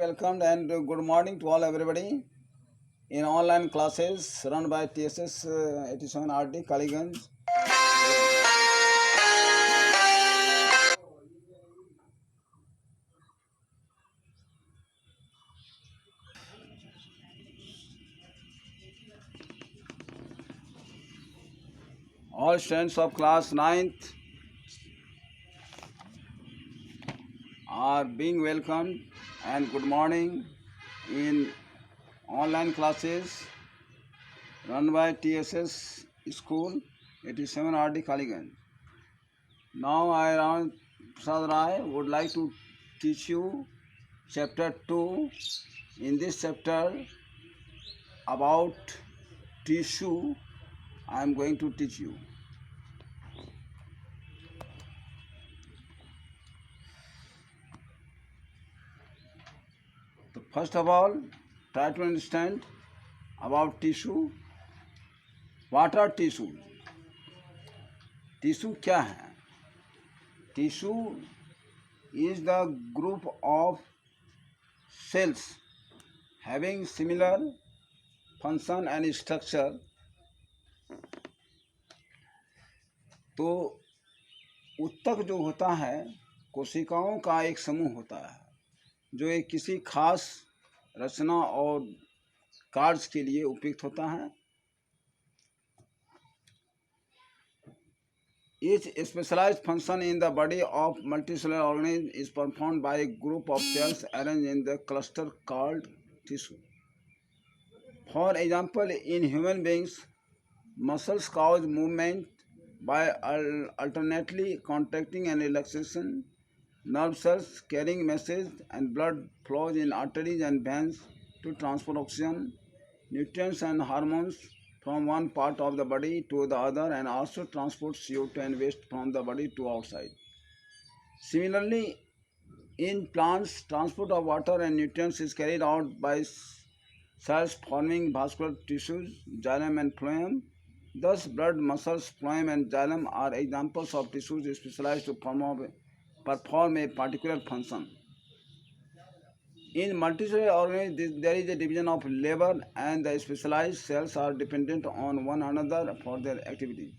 welcomed and good morning to all everybody in online classes run by TSS 87 RD Kaliganj. All students of class 9th are being welcomed and good morning in online classes run by TSS School 87 RD Kaliganj. Now I, Ram Prasad Rai, would like to teach you chapter 2. In this chapter about tissue, I am going to teach you. So first of all, try to understand about tissue. What are tissues? Tissue क्या है? Tissue is the group of cells having similar function and structure. तो उत्तक जो होता है कोशिकाओं का एक समूह होता है जो एक किसी खास रचना और कार्य के लिए उपयुक्त होता है. Each specialized function in the body of multicellular organism is performed by a group of cells arranged in the cluster called tissue. For example, in human beings, muscles cause movement by alternately contracting and relaxation. Nerve cells carrying messages and blood flows in arteries and veins to transport oxygen, nutrients and hormones from one part of the body to the other, and also transport CO2 and waste from the body to outside. Similarly, in plants, transport of water and nutrients is carried out by cells forming vascular tissues, xylem and phloem. Thus, blood, muscles, phloem and xylem are examples of tissues specialized to perform a particular function. In multicellular organisms, there is a division of labor, and the specialized cells are dependent on one another for their activity.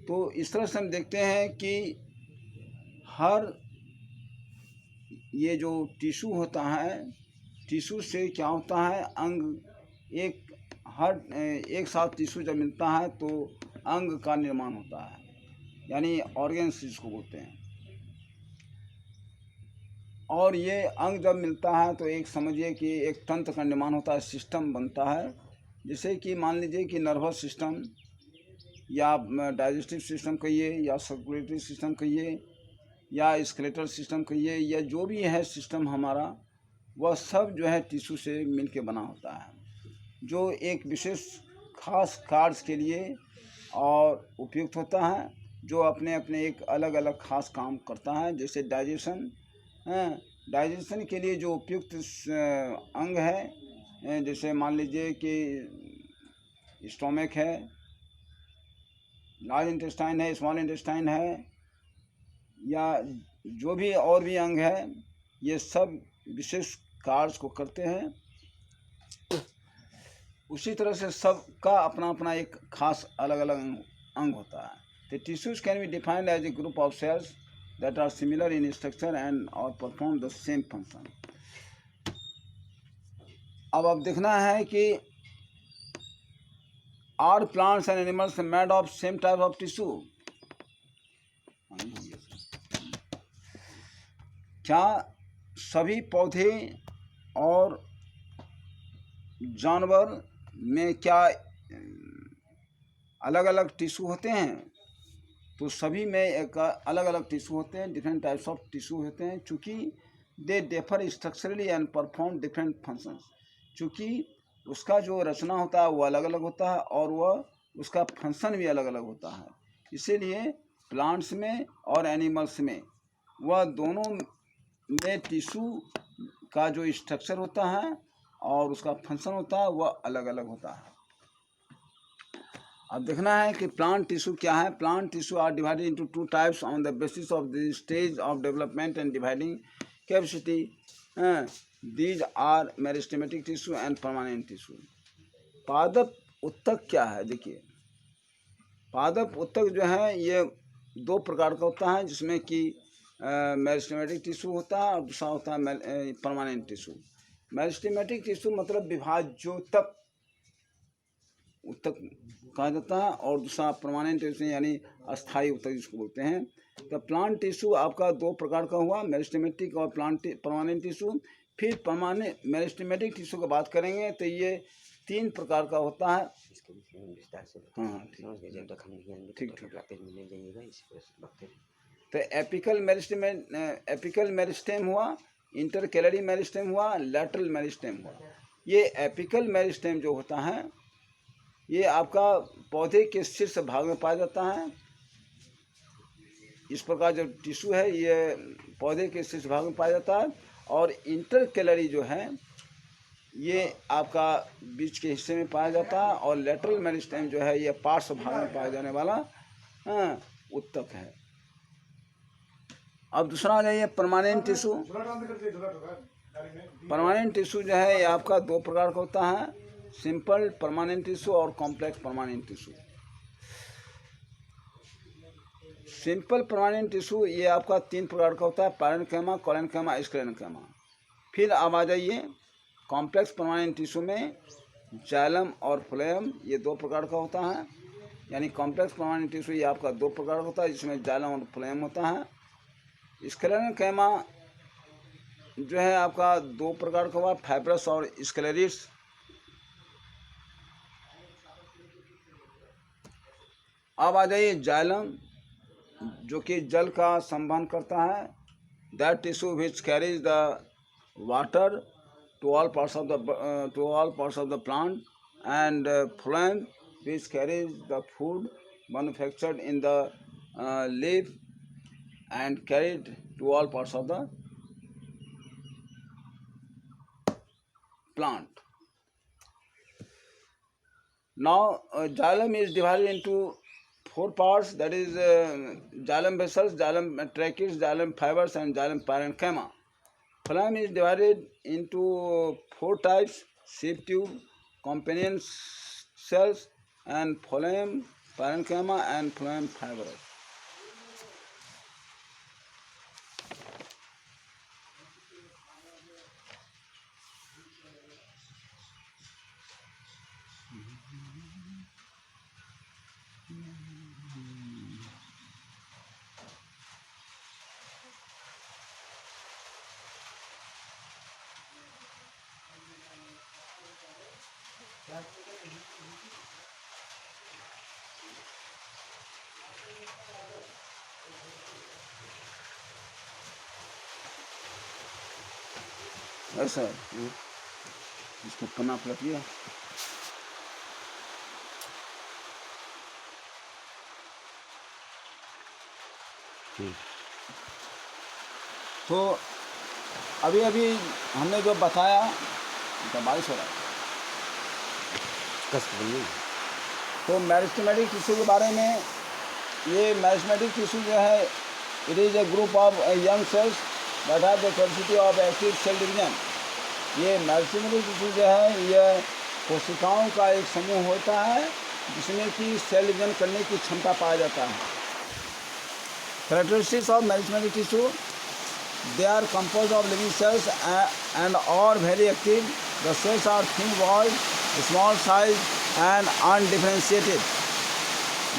तो इस तरह से हम देखते हैं कि हर ये जो टिश्यू होता है, टिश्यू से क्या होता है, अंग एक साथ टिश्यू जब मिलता है तो अंग का निर्माण होता है, यानी ऑर्गन्स जिसको बोलते हैं. और ये अंग जब मिलता है तो एक समझिए कि एक तंत्र का निर्माण होता है, सिस्टम बनता है. जैसे कि मान लीजिए कि नर्वस सिस्टम या डाइजेस्टिव सिस्टम कहिए या सर्कुलेटरी सिस्टम कहिए या स्केलेटल सिस्टम कहिए, या जो भी है सिस्टम हमारा, वह सब जो है टिश्यू से मिल के बना होता है, जो एक विशेष खास कार्य के लिए और उपयुक्त होता है, जो अपने अपने एक अलग अलग खास काम करता है. जैसे डाइजेशन के लिए जो उपयुक्त अंग है, जैसे मान लीजिए कि स्टोमक है, लार्ज इंटेस्टाइन है, स्मॉल इंटेस्टाइन है, या जो भी और भी अंग है, ये सब विशेष कार्य को करते हैं. उसी तरह से सबका अपना अपना एक खास अलग अलग अंग होता है. The tissues can be defined as a group of cells that are similar in structure and or perform the same function. अब देखना है कि are plants and animals made of same type of tissue? क्या सभी पौधे और जानवर में क्या अलग अलग टिश्यू होते हैं? तो सभी में एक अलग अलग टिश्यू होते हैं, डिफरेंट टाइप्स ऑफ टिश्यू होते हैं, चूँकि they differ structurally and perform different functions. चूँकि उसका जो रचना होता है वो अलग अलग होता है और वह उसका फंक्शन भी अलग अलग होता है. इसीलिए प्लांट्स में और एनिमल्स में वह दोनों में टिश्यू का जो स्ट्रक्चर होता है और उसका फंक्शन होता है वह अलग अलग होता है. अब देखना है कि प्लांट टिश्यू क्या है. Plant tissue are divided into two types on the basis of the stage of development and dividing capacity. These are meristematic tissue and permanent tissue. पादप उत्तक क्या है? देखिए, पादप उत्तक जो है ये दो प्रकार का होता है, जिसमें कि मेरिस्टेमेटिक टिश्यू होता है और दूसरा होता है परमानेंट टिश्यू। मेरिस्टेमेटिक टिश्यू मतलब विभाज्योतक उत्तक कहा जाता है, और दूसरा परमानेंट टिश्यू यानी अस्थायी उत्तक जिसको बोलते हैं। तो प्लांट टिश्यू आपका दो प्रकार का हुआ, मेरिस्टेमेटिक और परमानेंट टिश्यू। फिर परमानेंट मेरिस्टेमेटिक टिश्यू की बात करेंगे तो ये 3 प्रकार का होता है। हाँ ठीक। तो एपिकल मेरिस्टेम हुआ, इंटरकैलरी मेरिस्टेम हुआ, लैटरल मेरिस्टेम हुआ। ये एपिकल मेरिस्टेम जो होता है ये आपका पौधे के शीर्ष भाग में पाया जाता है। इस प्रकार जो टिश्यू है ये पौधे के शीर्ष भाग में पाया जाता है। और इंटरकैलरी जो है ये आपका बीच के हिस्से में पाया जाता है, और लैटरल मेरिस्टेम जो है ये पार्श्व भाग में पाया जाने वाला उत्तक है। अब दूसरा आ जाइए परमानेंट टिश्यू। परमानेंट टिश्यू जो है ये आपका दो प्रकार का होता है, सिंपल परमानेंट टिश्यू और complex permanent tissue. Simple permanent tissue ये आपका 3 प्रकार का होता है, पैरेन्काइमा, कोलेन्काइमा, स्क्लेरेन्काइमा। फिर अब आ जाइए कॉम्प्लेक्स परमानेंट टिश्यू में जाइलम और फ्लोएम ये 2 प्रकार का होता है। यानी कॉम्प्लेक्स परमानेंट टिश्यू ये आपका 2 प्रकार का होता है, जिसमें जाइलम और फ्लोएम होता है। स्क्लेरेन्काइमा जो है आपका 2 प्रकार का हुआ, फाइब्रस और स्क्लेरिस। अब आ जाइए जाइलम, जो कि जल का संवहन करता है, that tissue which carries the water to all parts of the plant, and phloem which carries the food manufactured in the leaf and carried to all parts of the plant. Now xylem is divided into 4 parts, that is xylem vessels, xylem tracheids, xylem fibers and xylem parenchyma. Phloem is divided into 4 types: sheath tube, companion cells, and phloem, parenchyma and phloem fibers. ऐसा इसको पन्ना पलटिए। तो अभी हमने जो बताया, तो बारिश हो रहा है, तो मेरिस्टेमेटिक टिश्यू के बारे में, ये मेरिस्टेमेटिक टिश्यू जो है it is a group of young cells that have the capacity of active cell division. ये मेरिस्टेमेटिक टिश्यू जो है ये कोशिकाओं का एक समूह होता है जिसमें कि सेल डिवीजन करने की क्षमता पाया जाता है। Characteristics of meristematic tissue, they are composed of living cells and are very active. The cells are thin walled, small size and undifferentiated.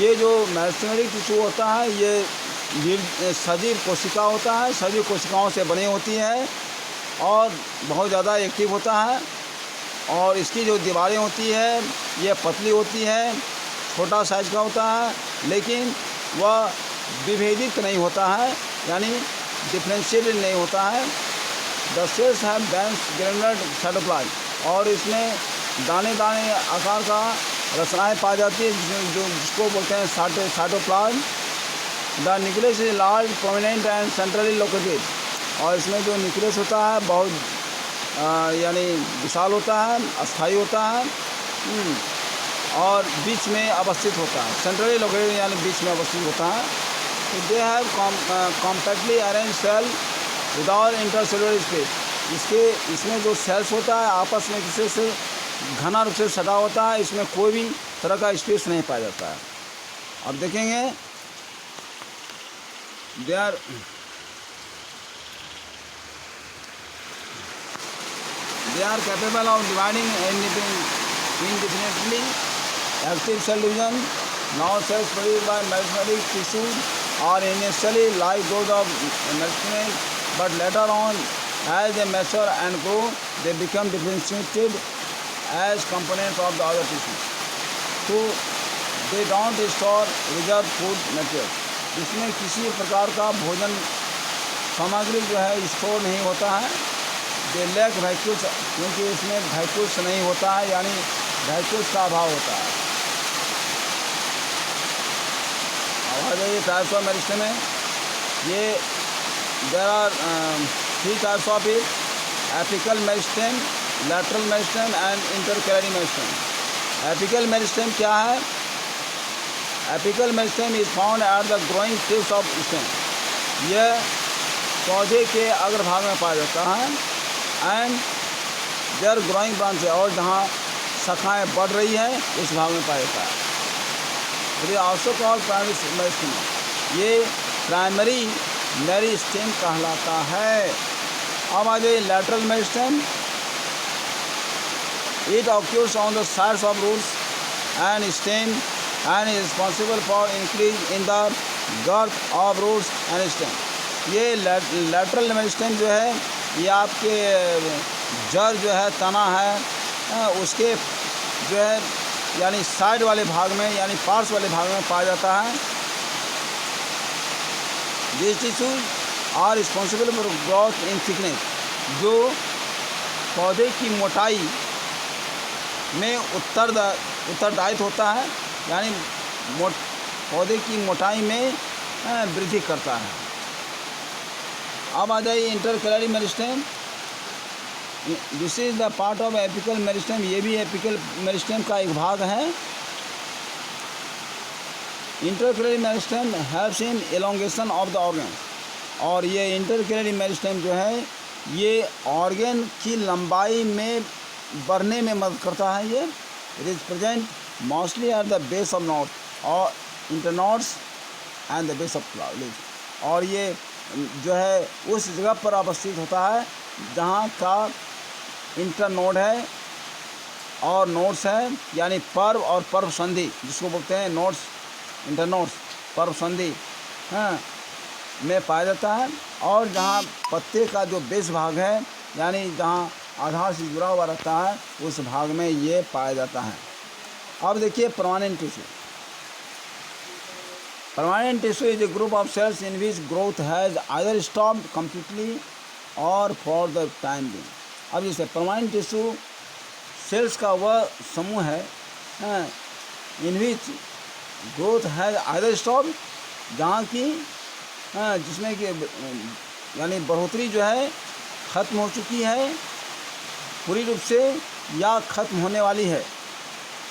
ये जो मेरिस्टेमेटिक टिश्यू होता है ये सजीव कोशिका होता है, सजीव कोशिकाओं से बनी होती है और बहुत ज़्यादा एक्टिव होता है। और इसकी जो दीवारें होती है ये पतली होती है, छोटा साइज का होता है, लेकिन वह विभेदित नहीं होता है, यानी डिफ्रेंशिएटेड नहीं होता है। The cells have dense granular cytoplasm, और इसमें दाने दाने आकार का रचनाएं पाई जाती है जिसको बोलते हैं cytoplasm. The nucleus is large, prominent and centrally located, और इसमें जो न्यूक्लियस होता है बहुत यानी विशाल होता है, अस्थायी होता है और बीच में अवस्थित होता है। सेंट्रली लोकेटेड यानी बीच में अवस्थित होता है। They have compactly arranged cell without intercellular space. इसमें जो सेल्स होता है आपस में किसी से घना रूप से सटा होता है, इसमें कोई भी तरह का स्पेस नहीं पाया जाता है। अब देखेंगे they are capable of dividing indefinitely active cell division. Now cells produced by mesenteric tissues are initially like those of mesenteric, but later on as they mature and grow they become differentiated as components of the other tissues. So they don't store reserve food material. इसमें किसी प्रकार का भोजन सामग्री जो है store नहीं होता है। दे लैक वैक्यूल्स, क्योंकि इसमें वैक्यूल्स नहीं होता है, यानी वैक्यूल्स का अभाव होता है। अब आ जाइए टाइप्स ऑफ मेरिस्टेम में। ये there are 3 types of it: apical meristem, lateral meristem and intercalary meristem. Apical meristem क्या है? Apical meristem is found at the growing tips of stem. यह पौधे के अग्रभाग में पाया जाता है। एंड देयर ग्रोइंग ब्रांच है, और जहाँ शाखाएँ बढ़ रही है उस भाग में पाया जाता है। ये ऑल्सो कॉल्ड प्राइमरी मेरिस्टेम। ये प्राइमरी मेरिस्टेम कहलाता है। अब आ जाइए lateral meristem. It occurs on the sides of roots and stem and is responsible for increase in the girth of roots and stem. ये lateral मेरिस्टेम जो है ये आपके जड़ जो है, तना है, उसके जो है यानी साइड वाले भाग में यानी पार्श्व वाले भाग में पाया जाता है। These tissues are responsible for growth in thickness, जो पौधे की मोटाई में उत्तरदायित्व होता है, यानी पौधे की मोटाई में वृद्धि करता है। अब आ जाइए intercalary meristem. This is the part of apical meristem. ये भी एपिकल मेरिस्टेम का एक भाग है। Intercalary meristem helps in elongation of the organ. और ये इंटरकैलरी मेरिस्टेम जो है ये ऑर्गन की लंबाई में बढ़ने में मदद करता है। ये it is present mostly at the base of knot or internodes and the base of leaf। और ये जो है उस जगह पर अवस्थित होता है जहाँ का इंटरनोड है और नोड्स है, यानी पर्व और पर्व संधि जिसको बोलते हैं नोड्स, इंटरनोड्स, पर्व संधि में पाया जाता है। और जहाँ पत्ते का जो बेस भाग है यानी जहाँ आधार से जुड़ा हुआ रहता है उस भाग में ये पाया जाता है। अब देखिए permanent tissue. Permanent tissue is a group of cells in which growth has either stopped completely और फॉर द टाइम बिंग। अब जैसे परमानेंट टिश्यू सेल्स का वह समूह है in which growth has either stopped, जहाँ की जिसमें कि यानी बढ़ोतरी जो है ख़त्म हो चुकी है पूरी रूप से या ख़त्म होने वाली है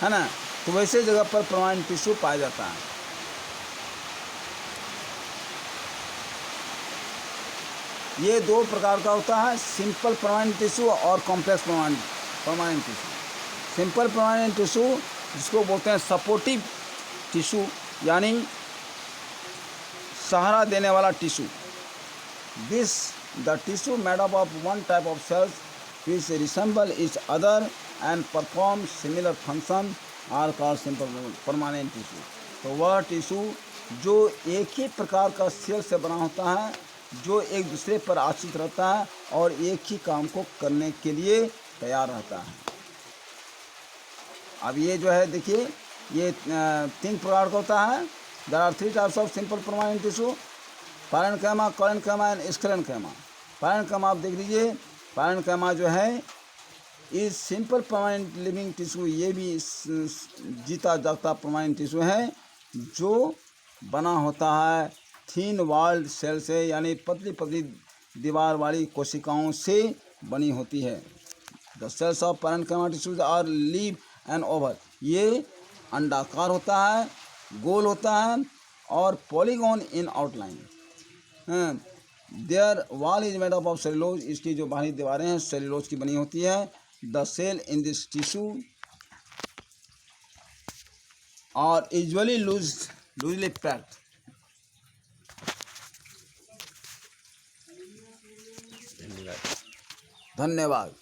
ना, तो वैसे जगह पर परमानेंट टिश्यू पाया जाता है। ये 2 प्रकार का होता है, सिंपल परमानेंट टिश्यू और complex permanent tissue. Simple permanent tissue जिसको बोलते हैं सपोर्टिव टिश्यू, यानी सहारा देने वाला tissue. This the tissue made up of one type of cells which resemble each other and perform similar function are called simple permanent tissue। तो वह tissue जो एक ही प्रकार का सेल से बना होता है, जो एक दूसरे पर आश्रित रहता है और एक ही काम को करने के लिए तैयार रहता है। अब ये जो है देखिए ये 3 प्रकार का होता है। There are 3 types of simple permanent tissue: parenchyma, collenchyma and sclerenchyma. Parenchyma आप देख लीजिए, पैरेन्काइमा जो है इस सिंपल परमानेंट लिविंग टिश्यू, ये भी जीता जागता परमानेंट टिश्यू है जो बना होता है थिन वॉल्ड सेल से, यानी पतली पतली दीवार वाली कोशिकाओं से बनी होती है। The cells of parenchyma tissues are live and oval. ये अंडाकार होता है, गोल होता है और polygon in outline. Their wall is made up of cellulose, इसकी जो बाहरी दीवारें हैं सेलुलोज की बनी होती है। The cell in this tissue are usually loosely packed. धन्यवाद।